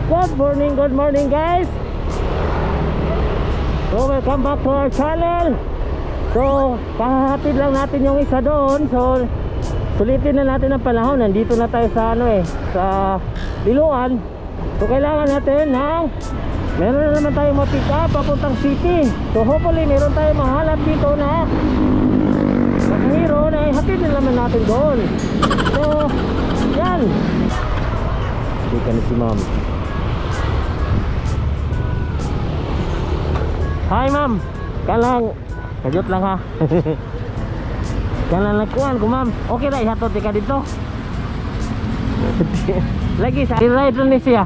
Good morning guys. So welcome back to our channel. So kahatid lang natin yung isa doon. So sulitin na natin ang panahon. Nandito na tayo sa sa Liloan. So kailangan natin ng meron na naman tayong ma-pick up papuntang city. So hopefully meron tayong mahanap dito na hero na ihatid na naman natin doon. So yan. Hindi ka na si ma'am. Hi ma'am. Kalang kajot lang ha. Kalang nagkuhan ko ma'am. Okay na ihatod ka dito. Lagi sa ride ni siya.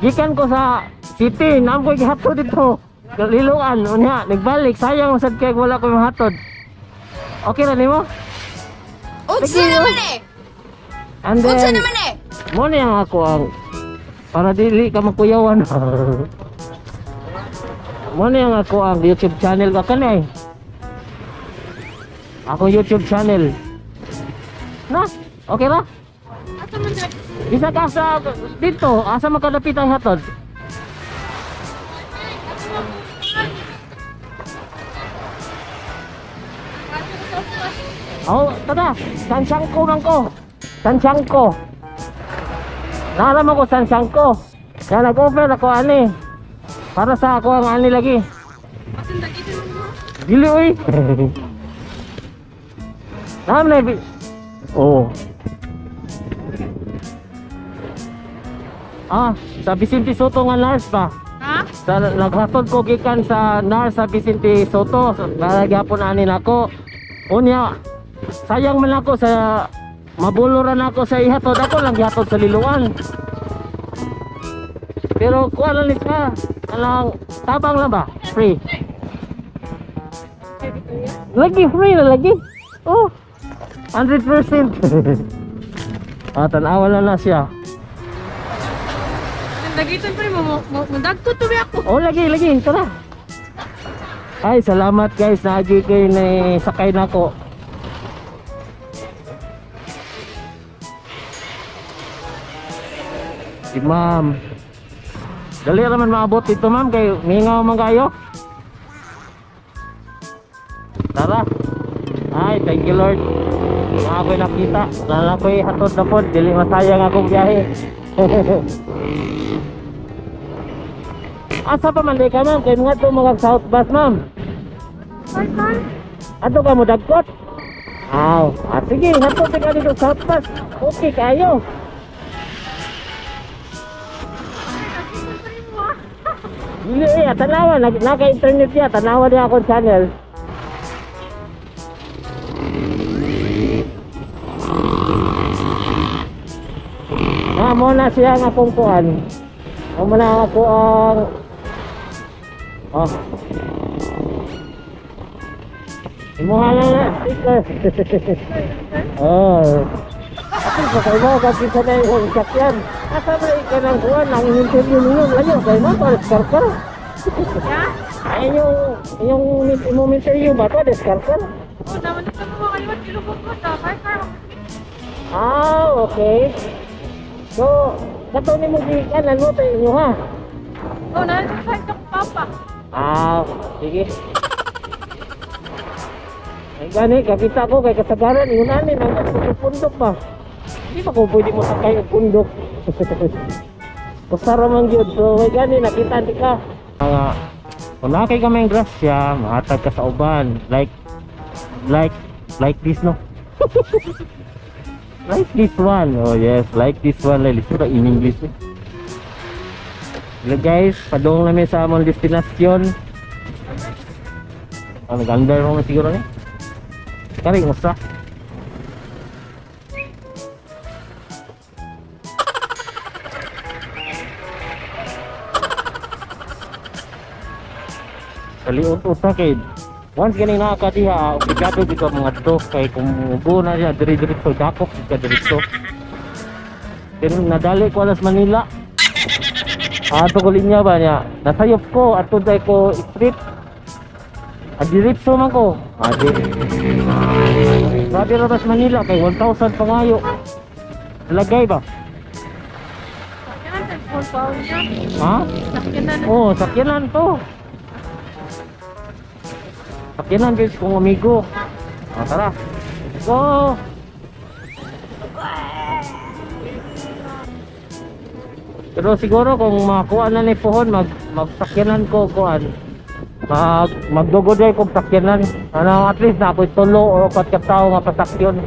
Gikan ko sa city, naam ko ihatod dito. Liloan unya, nagbalik sayang sad kay wala ko mahatod. Okay ra nimo? Unsa naman eh? And then, Unsa naman eh? mo na yung ako ang para dili ka magkuyawan. Mo na yung ako ang YouTube channel ka kanay. Ako YouTube channel. Na? Okay ra? Asa man dre? Bisa ka sa dito, asa makadapit ang hatod? Oh, tada, Sansangko man ko. Sansangko. Nalaman ko Sansangko. Kaya nag-offer ako ani. Para sa ako ang ani lagi. Asan dagiti mo? Dili oy. Naman na. Oh. Sa Vicente Soto nga nurse pa. Ha? Sa naghatod ko gikan sa nurse sa Vicente Soto. Para gyapon ani nako. Unya, sayang man ako sa mabuluran ako sa ihatod. Ako lang gihatod sa Liloan. Pero kuha lang ka. Alang tabang lang ba? Free. Lagi free na lagi. Oh. 100%. Tanawa na siya. Asan dagiton pa mo dagko to ako. Oh, lagi. Tara. Ay, salamat guys. Naagi kayo na sakay na ko. Si ma'am. Dali naman maabot dito ma'am. Kay mingaw man kayo. Tara. Ay, thank you Lord. Nga ako'y nakita. Lala ko'y hatod na po. Dili masayang akong biyahe. Asa pa man di ka ma'am? Kaya mga ito mga South Bus ma'am. Ato ka mo dagkot? Sige, hatod ka dito South Bus. Okay kayo. Dili tanawa. Naka-internet siya. Tanawa niya akong channel. Mo na siya ang akong kuhan. Mo na ako ang imuha lang na sticker. Ako sa kayo mo kakita na yung sakyan. Asa ba ka ng kuhan ang interview ninyo layo kayo mo para deskarkar. Ay yung interview ba to deskarkar? Naman sa mga kayo kilubog ko ta. Okay. So, kato ni mo gikan ano tayo inyo ha? Nasa sa ko papa. Sige. Ay gani, kapita ko kay kasagaran yun ani nang pundok ba? Hindi pa ko pwede mo sakay og pundok. Kusara man gyud. So, ay gani nakita di ka. Kung nakay ka may grasya, mahatag ka sa uban like this no. Like this one. Oh yes, like this one. Lisura in English. Hello guys, padung namin sa among destinasyon. Nag-under mo siguro ni. Karing usa. Kaliut-uta kay once gani ka diha, obligado dito mga to kay kung ubo na siya diri-diretso dakop ka diretso. Pero nadali ko alas Manila. Ato ko linya ba niya? Nasayop ko ato dai ko street. Diretso man ko. Grabe ra Manila kay 1,000 pangayo. Lagay ba? niya. Ha? Sakyanan. Oh, sakyanan to. Sakyanan guys kung amigo. Tara. Go. Pero siguro kung makuha na ni Pohon magsakyanan ko kuan. Magdugoday kog sakyanan. Ano at least na ako tulo o 4 ka tawo nga pasakyon.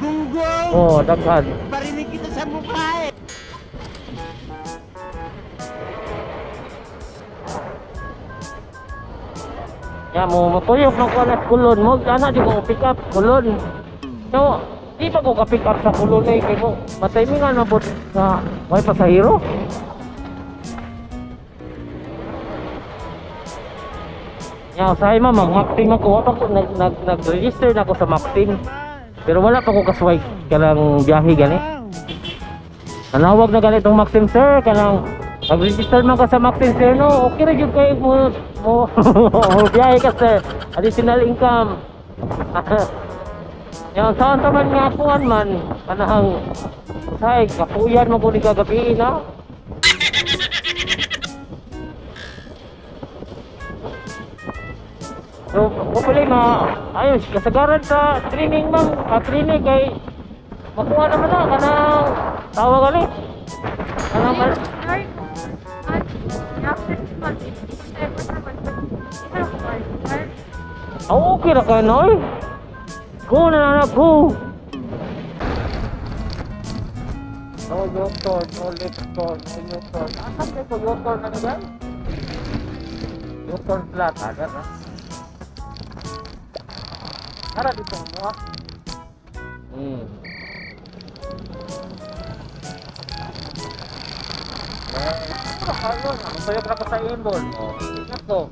Gunggong! Oh, daghan. Parinig kita sa mukha eh! Ya mo matuyok ng kualas kulon mo ana di ko pick up kulon. So, di pa ko ka pick up sa kulon eh kay mo matimingan na bot sa may pasahero. Ya, usahay ma mag-maxim ako pa ko nag-register na ako sa maxim. Pero wala pa ko kasway kanang biyahe gani. Nanawag na ganitong maxim sir kanang nag-register man ka sa maxim sir no okay ra jud kay mo biyahe ka sir additional income. Yang saan taman nga kuan man kanang usahay kapuyan mo ko ni kagabi na. So, hopefully ayos kasagaran sa training man, training kay makuha naman na kanang tawag gali. Kanang After 6 months, ever naman. Ikaw ko ba? okay ra ka noy. Go na go. No U-turn, no left turn, no U-turn. Asan ko U-turn na guys? U-turn flat agad na. Tara dito mo. Halo na, masaya ka sa imbol. Ingat ko.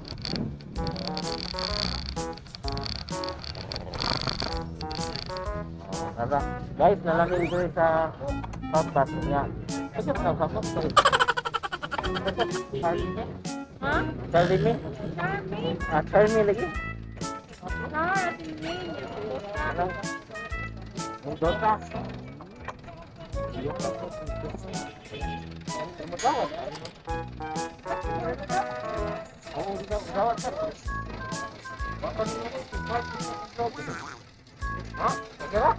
Tara, guys, nalamin ko sa podcast niya. Ito na kapag ko. Ha? Charlie me? Charming. Charlie lagi. Charming. Ang dota. Magawat. Oo, magawat ka. Bakit niyo ha? Okay ba?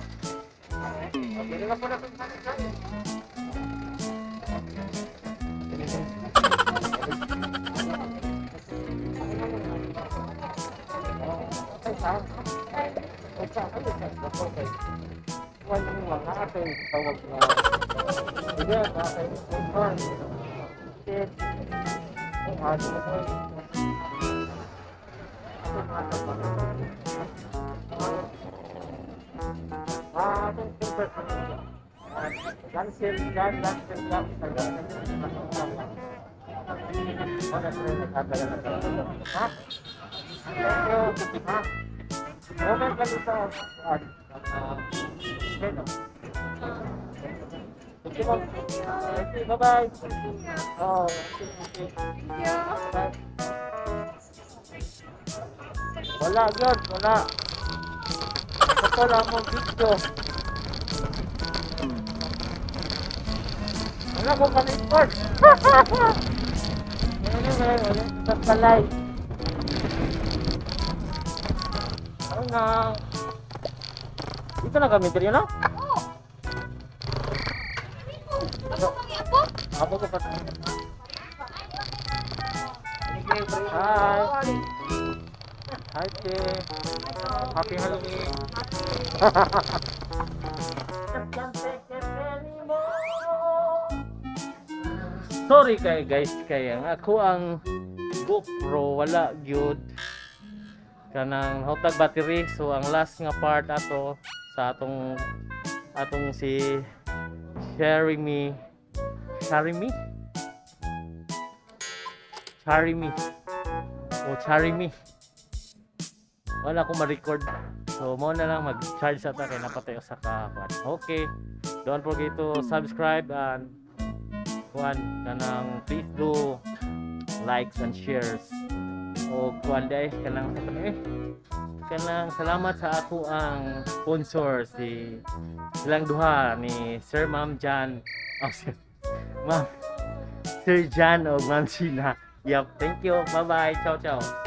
Okay na po na sa mga ating tawag na sige, ating confirm shit kung ano na po ating confirm cancel Moment lang ito. Okay, bye-bye. Oh, okay. Bye. Wala yun, wala. Ito lang mong video. Wala ko ka-report. Anyway, wala ito sa live. Ano na? Dito na kami, dito na? Oo. Ako ko pa. Hi. Hi, Che. Happy Halloween. Sorry kay guys, kaya ako ang GoPro wala gyud kanang hotag battery, so ang last nga part ato sa atong si Charmy wala ko ma-record, so mo na lang mag-charge sa ta kay napatay sa kakuan. Okay, don't forget to subscribe and kanang please do likes and shares o kuan day kanang salamat sa ako ang sponsor silang duha ni Sir Ma'am Jan Ma'am Sir Jan o Ma'am Gina. Yup, thank you. Bye-bye. Ciao, ciao.